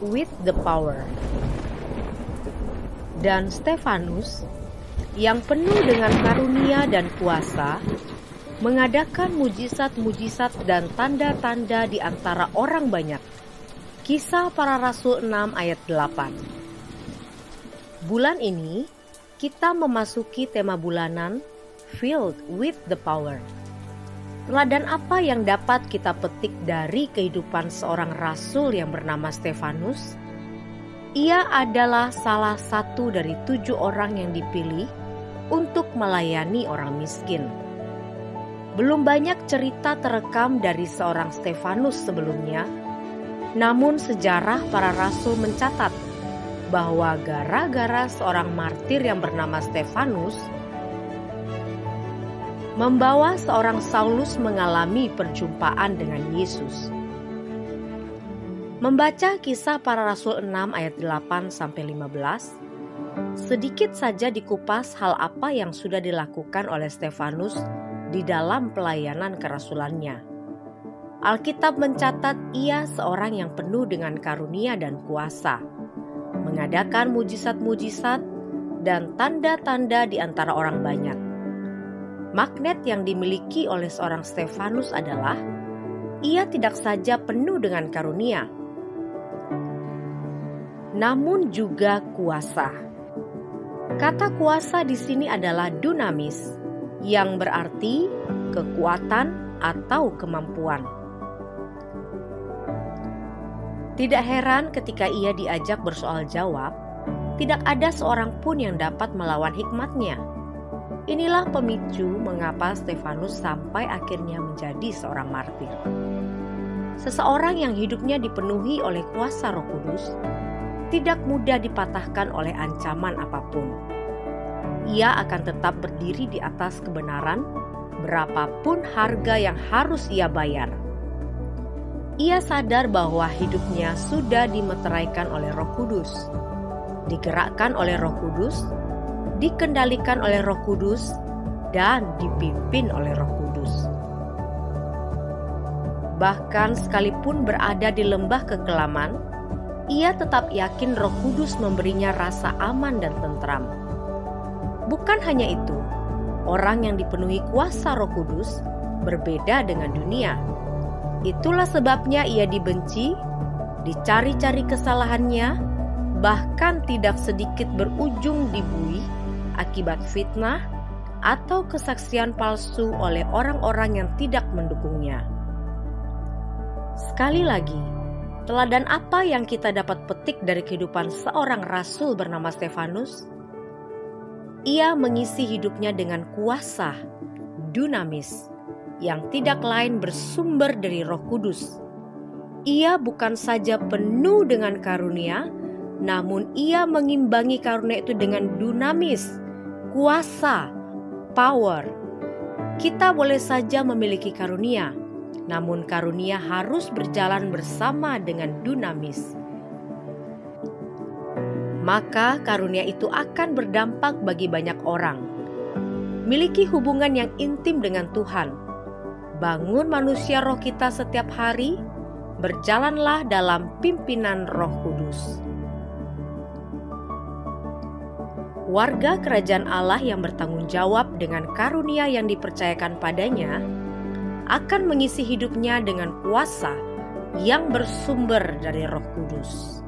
with the power. Dan Stefanus, yang penuh dengan karunia dan kuasa, mengadakan mujizat-mujizat dan tanda-tanda di antara orang banyak. Kisah Para Rasul 6 ayat 8. Bulan ini, kita memasuki tema bulanan Filled with the Power. Teladan apa yang dapat kita petik dari kehidupan seorang rasul yang bernama Stefanus? Ia adalah salah satu dari 7 orang yang dipilih untuk melayani orang miskin. Belum banyak cerita terekam dari seorang Stefanus sebelumnya, namun sejarah para rasul mencatat bahwa gara-gara seorang martir yang bernama Stefanus membawa seorang Saulus mengalami perjumpaan dengan Yesus. Membaca Kisah Para Rasul 6 ayat 8-15, sedikit saja dikupas hal apa yang sudah dilakukan oleh Stefanus di dalam pelayanan kerasulannya. Alkitab mencatat ia seorang yang penuh dengan karunia dan kuasa, mengadakan mujizat-mujizat dan tanda-tanda di antara orang banyak. Magnet yang dimiliki oleh seorang Stefanus adalah ia tidak saja penuh dengan karunia, namun juga kuasa. Kata kuasa di sini adalah dunamis, yang berarti kekuatan atau kemampuan. Tidak heran ketika ia diajak bersoal jawab, tidak ada seorang pun yang dapat melawan hikmatnya. Inilah pemicu mengapa Stefanus sampai akhirnya menjadi seorang martir. Seseorang yang hidupnya dipenuhi oleh kuasa Roh Kudus tidak mudah dipatahkan oleh ancaman apapun. Ia akan tetap berdiri di atas kebenaran, berapapun harga yang harus ia bayar. Ia sadar bahwa hidupnya sudah dimeteraikan oleh Roh Kudus, digerakkan oleh Roh Kudus, dikendalikan oleh Roh Kudus, dan dipimpin oleh Roh Kudus. Bahkan sekalipun berada di lembah kekelaman, ia tetap yakin Roh Kudus memberinya rasa aman dan tentram. Bukan hanya itu, orang yang dipenuhi kuasa Roh Kudus berbeda dengan dunia. Itulah sebabnya ia dibenci, dicari-cari kesalahannya, bahkan tidak sedikit berujung dibuih akibat fitnah atau kesaksian palsu oleh orang-orang yang tidak mendukungnya. Sekali lagi, teladan apa yang kita dapat petik dari kehidupan seorang rasul bernama Stefanus? Ia mengisi hidupnya dengan kuasa, dunamis, yang tidak lain bersumber dari Roh Kudus. Ia bukan saja penuh dengan karunia, namun ia mengimbangi karunia itu dengan dunamis, kuasa, power. Kita boleh saja memiliki karunia, namun karunia harus berjalan bersama dengan dunamis. Maka karunia itu akan berdampak bagi banyak orang. Miliki hubungan yang intim dengan Tuhan. Bangun manusia roh kita setiap hari, berjalanlah dalam pimpinan Roh Kudus. Warga kerajaan Allah yang bertanggung jawab dengan karunia yang dipercayakan padanya akan mengisi hidupnya dengan kuasa yang bersumber dari Roh Kudus.